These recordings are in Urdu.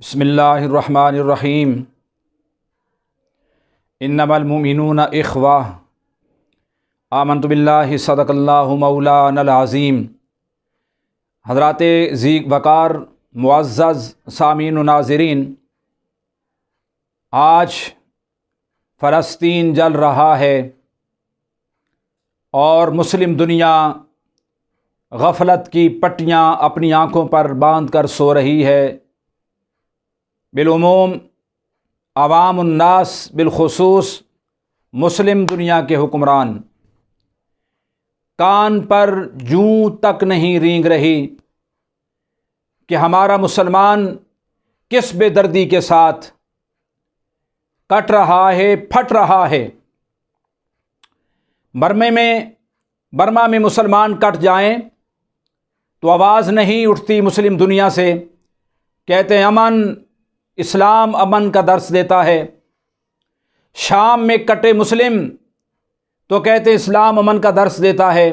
بسم اللہ الرحمن الرحیم انما المؤمنون اخوہ آمنت باللہ صدق اللہ مولانا العظیم۔ حضرات ذی وقار معزز سامعین و ناظرین، آج فلسطین جل رہا ہے اور مسلم دنیا غفلت کی پٹیاں اپنی آنکھوں پر باندھ کر سو رہی ہے۔ بالعموم عوام الناس، بالخصوص مسلم دنیا کے حکمران کان پر جوں تک نہیں رینگ رہی کہ ہمارا مسلمان کس بے دردی کے ساتھ کٹ رہا ہے، پھٹ رہا ہے۔ برما میں مسلمان کٹ جائیں تو آواز نہیں اٹھتی مسلم دنیا سے، کہتے ہیں امن، اسلام امن کا درس دیتا ہے۔ شام میں کٹے مسلم تو کہتے اسلام امن کا درس دیتا ہے۔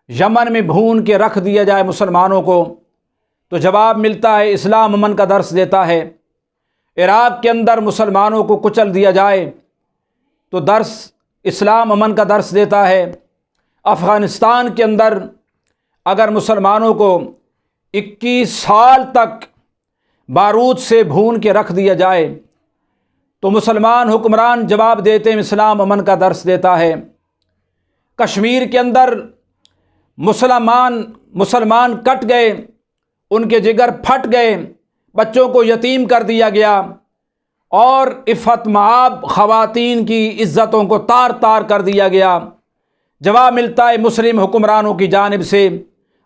یمن میں بھون کے رکھ دیا جائے مسلمانوں کو تو جواب ملتا ہے اسلام امن کا درس دیتا ہے۔ عراق کے اندر مسلمانوں کو کچل دیا جائے تو درس اسلام امن کا درس دیتا ہے۔ افغانستان کے اندر اگر مسلمانوں کو 21 سال تک بارود سے بھون کے رکھ دیا جائے تو مسلمان حکمران جواب دیتے ہیں اسلام امن کا درس دیتا ہے۔ کشمیر کے اندر مسلمان کٹ گئے، ان کے جگر پھٹ گئے، بچوں کو یتیم کر دیا گیا اور عفت مآب خواتین کی عزتوں کو تار تار کر دیا گیا۔ جواب ملتا ہے مسلم حکمرانوں کی جانب سے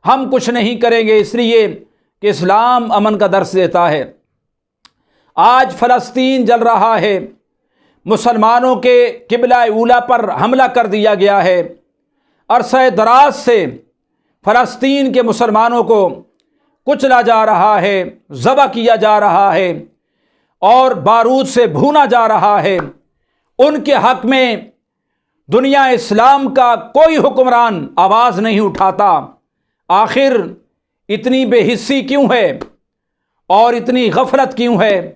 ہم کچھ نہیں کریں گے، اس لیے کہ اسلام امن کا درس دیتا ہے۔ آج فلسطین جل رہا ہے، مسلمانوں کے قبلہ اولا پر حملہ کر دیا گیا ہے۔ عرصہ دراز سے فلسطین کے مسلمانوں کو کچلا جا رہا ہے، ذبح کیا جا رہا ہے اور بارود سے بھونا جا رہا ہے۔ ان کے حق میں دنیا اسلام کا کوئی حکمران آواز نہیں اٹھاتا۔ آخر اتنی بے حسی کیوں ہے اور اتنی غفلت کیوں ہے؟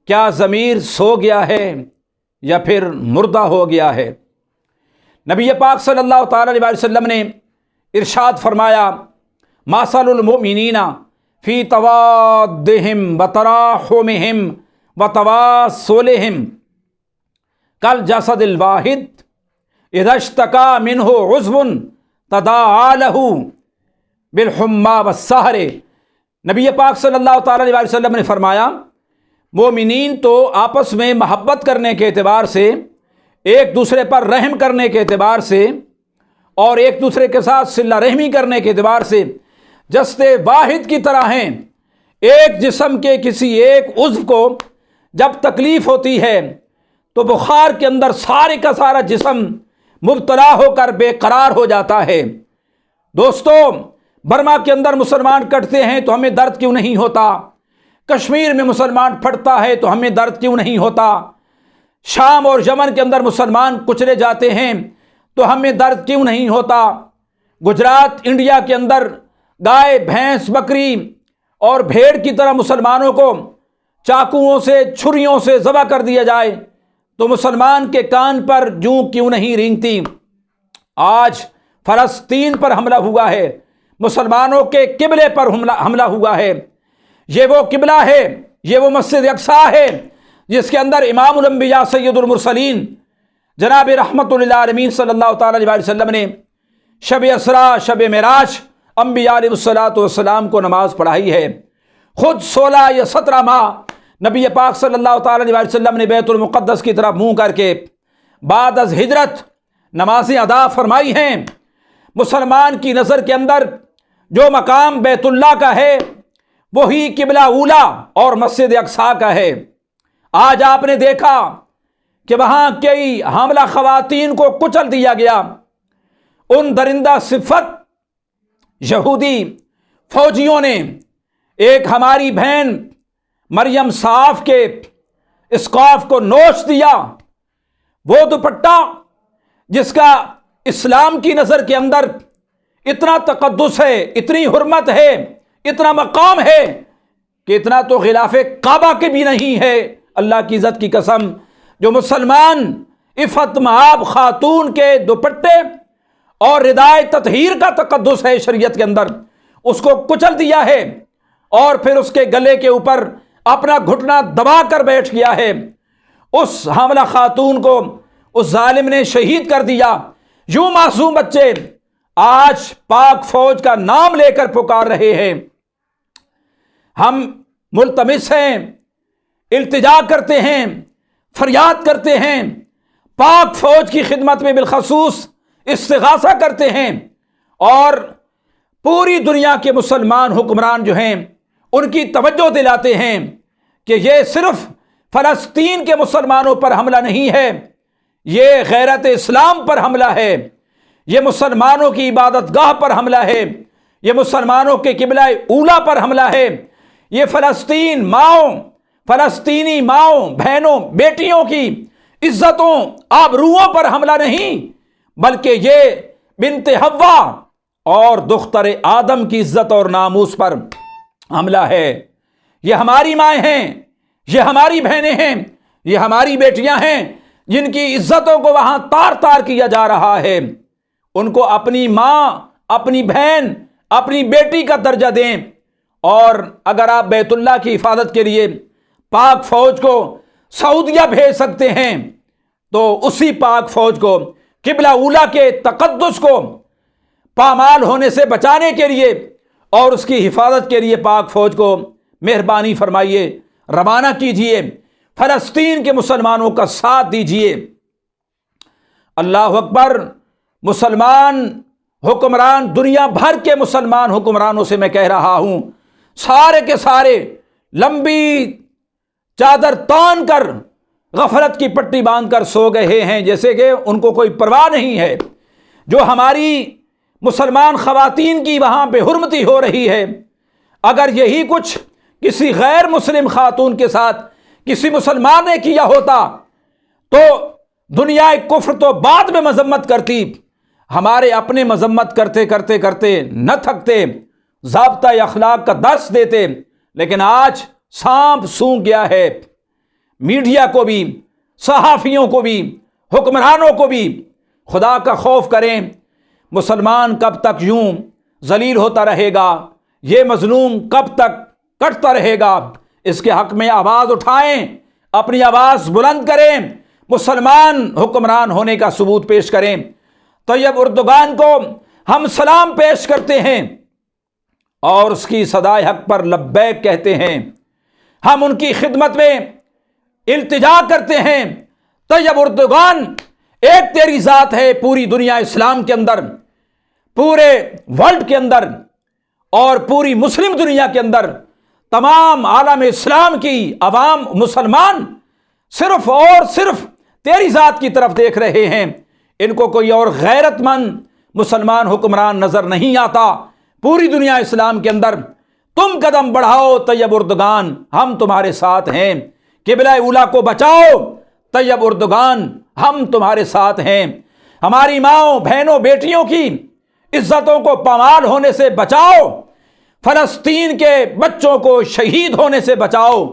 کیا ضمیر سو گیا ہے یا پھر مردہ ہو گیا ہے؟ نبی پاک صلی اللہ تعالی علیہ وسلم نے ارشاد فرمایا مثل المؤمنین فی توادہم وتراحمہم وتواصلہم کالجسد الواحد اذا اشتکا منہ عضو تداعی لہ بالحمى والسہر۔ نبی پاک صلی اللہ تعالی علیہ وسلم نے فرمایا مومنین تو آپس میں محبت کرنے کے اعتبار سے، ایک دوسرے پر رحم کرنے کے اعتبار سے اور ایک دوسرے کے ساتھ صلہ رحمی کرنے کے اعتبار سے جسد واحد کی طرح ہیں۔ ایک جسم کے کسی ایک عضو کو جب تکلیف ہوتی ہے تو بخار کے اندر سارے کا سارا جسم مبتلا ہو کر بے قرار ہو جاتا ہے۔ دوستو، برما کے اندر مسلمان کٹتے ہیں تو ہمیں درد کیوں نہیں ہوتا؟ کشمیر میں مسلمان پھٹتا ہے تو ہمیں درد کیوں نہیں ہوتا؟ شام اور یمن کے اندر مسلمان کچلے جاتے ہیں تو ہمیں درد کیوں نہیں ہوتا؟ گجرات، انڈیا کے اندر گائے، بھینس، بکری اور بھیڑ کی طرح مسلمانوں کو چاقوؤں سے، چھریوں سے ذبح کر دیا جائے تو مسلمان کے کان پر جوں کیوں نہیں رینگتی؟ آج فلسطین پر حملہ ہوا ہے، مسلمانوں کے قبلے پر حملہ ہوا ہے۔ یہ وہ قبلہ ہے، یہ وہ مسجد اقصیٰ ہے جس کے اندر امام الانبیاء سید المرسلین جناب رحمت للعالمین صلی اللہ تعالی علیہ وسلم نے شب اسراء، شب معراج انبیاء علیہ الصلوۃ والسلام کو نماز پڑھائی ہے۔ خود 16 یا 17 ماہ نبی پاک صلی اللہ تعالی علیہ وسلم نے بیت المقدس کی طرف منہ کر کے بعد از ہجرت نمازیں ادا فرمائی ہیں۔ مسلمان کی نظر کے اندر جو مقام بیت اللہ کا ہے وہی قبلہ اولا اور مسجد اقصیٰ کا ہے۔ آج آپ نے دیکھا کہ وہاں کئی حاملہ خواتین کو کچل دیا گیا۔ ان درندہ صفت یہودی فوجیوں نے ایک ہماری بہن مریم صاف کے اسکارف کو نوچ دیا۔ وہ دوپٹہ جس کا اسلام کی نظر کے اندر اتنا تقدس ہے، اتنی حرمت ہے، اتنا مقام ہے کہ اتنا تو غلاف کعبہ کے بھی نہیں ہے، اللہ کی عزت کی قسم، جو مسلمان عفت مآب خاتون کے دوپٹے اور ردائے تطہیر کا تقدس ہے شریعت کے اندر، اس کو کچل دیا ہے اور پھر اس کے گلے کے اوپر اپنا گھٹنا دبا کر بیٹھ گیا ہے، اس حاملہ خاتون کو اس ظالم نے شہید کر دیا۔ یوں معصوم بچے آج پاک فوج کا نام لے کر پکار رہے ہیں۔ ہم ملتمس ہیں، التجا کرتے ہیں، فریاد کرتے ہیں، پاک فوج کی خدمت میں بالخصوص استغاثہ کرتے ہیں، اور پوری دنیا کے مسلمان حکمران جو ہیں ان کی توجہ دلاتے ہیں کہ یہ صرف فلسطین کے مسلمانوں پر حملہ نہیں ہے، یہ غیرت اسلام پر حملہ ہے، یہ مسلمانوں کی عبادت گاہ پر حملہ ہے، یہ مسلمانوں کے قبلہ اولا پر حملہ ہے، یہ فلسطینی ماؤں بہنوں بیٹیوں کی عزتوں آبروؤں پر حملہ نہیں، بلکہ یہ بنت حوا اور دختر آدم کی عزت اور ناموس پر حملہ ہے۔ یہ ہماری مائیں ہیں، یہ ہماری بہنیں ہیں، یہ ہماری بیٹیاں ہیں جن کی عزتوں کو وہاں تار تار کیا جا رہا ہے۔ ان کو اپنی ماں، اپنی بہن، اپنی بیٹی کا درجہ دیں، اور اگر آپ بیت اللہ کی حفاظت کے لیے پاک فوج کو سعودیہ بھیج سکتے ہیں تو اسی پاک فوج کو قبلہ اولا کے تقدس کو پامال ہونے سے بچانے کے لیے اور اس کی حفاظت کے لیے پاک فوج کو مہربانی فرمائیے، روانہ کیجئے، فلسطین کے مسلمانوں کا ساتھ دیجئے۔ اللہ اکبر۔ مسلمان حکمران، دنیا بھر کے مسلمان حکمرانوں سے میں کہہ رہا ہوں، سارے کے سارے لمبی چادر تان کر غفلت کی پٹی باندھ کر سو گئے ہیں، جیسے کہ ان کو کوئی پرواہ نہیں ہے۔ جو ہماری مسلمان خواتین کی وہاں بے حرمتی ہو رہی ہے، اگر یہی کچھ کسی غیر مسلم خاتون کے ساتھ کسی مسلمان نے کیا ہوتا تو دنیا کفر تو بعد میں مذمت کرتی، ہمارے اپنے مذمت کرتے کرتے کرتے نہ تھکتے، ضابطہ اخلاق کا درس دیتے، لیکن آج سانپ سونگھ گیا ہے۔ میڈیا کو بھی، صحافیوں کو بھی، حکمرانوں کو بھی خدا کا خوف کریں۔ مسلمان کب تک یوں ذلیل ہوتا رہے گا؟ یہ مظلوم کب تک کٹتا رہے گا؟ اس کے حق میں آواز اٹھائیں، اپنی آواز بلند کریں، مسلمان حکمران ہونے کا ثبوت پیش کریں۔ طیب اردوغان کو ہم سلام پیش کرتے ہیں اور اس کی صدائے حق پر لبیک کہتے ہیں، ہم ان کی خدمت میں التجا کرتے ہیں۔ طیب اردوغان، ایک تیری ذات ہے پوری دنیا اسلام کے اندر، پورے ورلڈ کے اندر اور پوری مسلم دنیا کے اندر تمام عالم اسلام کی عوام مسلمان صرف اور صرف تیری ذات کی طرف دیکھ رہے ہیں، ان کو کوئی اور غیرت مند مسلمان حکمران نظر نہیں آتا پوری دنیا اسلام کے اندر۔ تم قدم بڑھاؤ طیب اردوغان، ہم تمہارے ساتھ ہیں، قبلہ اولا کو بچاؤ طیب اردوغان، ہم تمہارے ساتھ ہیں، ہماری ماؤں بہنوں بیٹیوں کی عزتوں کو پامال ہونے سے بچاؤ، فلسطین کے بچوں کو شہید ہونے سے بچاؤ،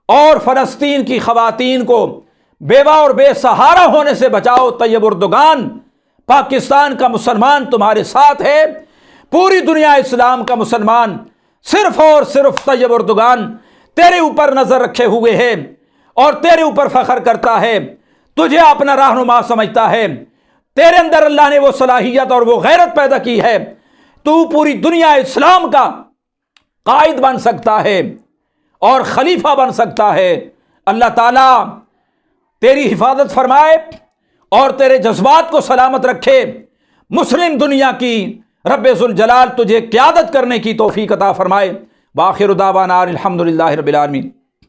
اور فلسطین کی خواتین کو بیوہ اور بے سہارا ہونے سے بچاؤ طیب اردوغان۔ پاکستان کا مسلمان تمہارے ساتھ ہے، پوری دنیا اسلام کا مسلمان صرف اور صرف طیب اردوغان تیرے اوپر نظر رکھے ہوئے ہے اور تیرے اوپر فخر کرتا ہے، تجھے اپنا رہنما سمجھتا ہے، تیرے اندر اللہ نے وہ صلاحیت اور وہ غیرت پیدا کی ہے، تو پوری دنیا اسلام کا قائد بن سکتا ہے اور خلیفہ بن سکتا ہے۔ اللہ تعالیٰ تیری حفاظت فرمائے اور تیرے جذبات کو سلامت رکھے۔ مسلم دنیا کی رب ذوالجلال تجھے قیادت کرنے کی توفیق عطا فرمائے۔ وآخر دعوانا الحمدللہ رب العالمین۔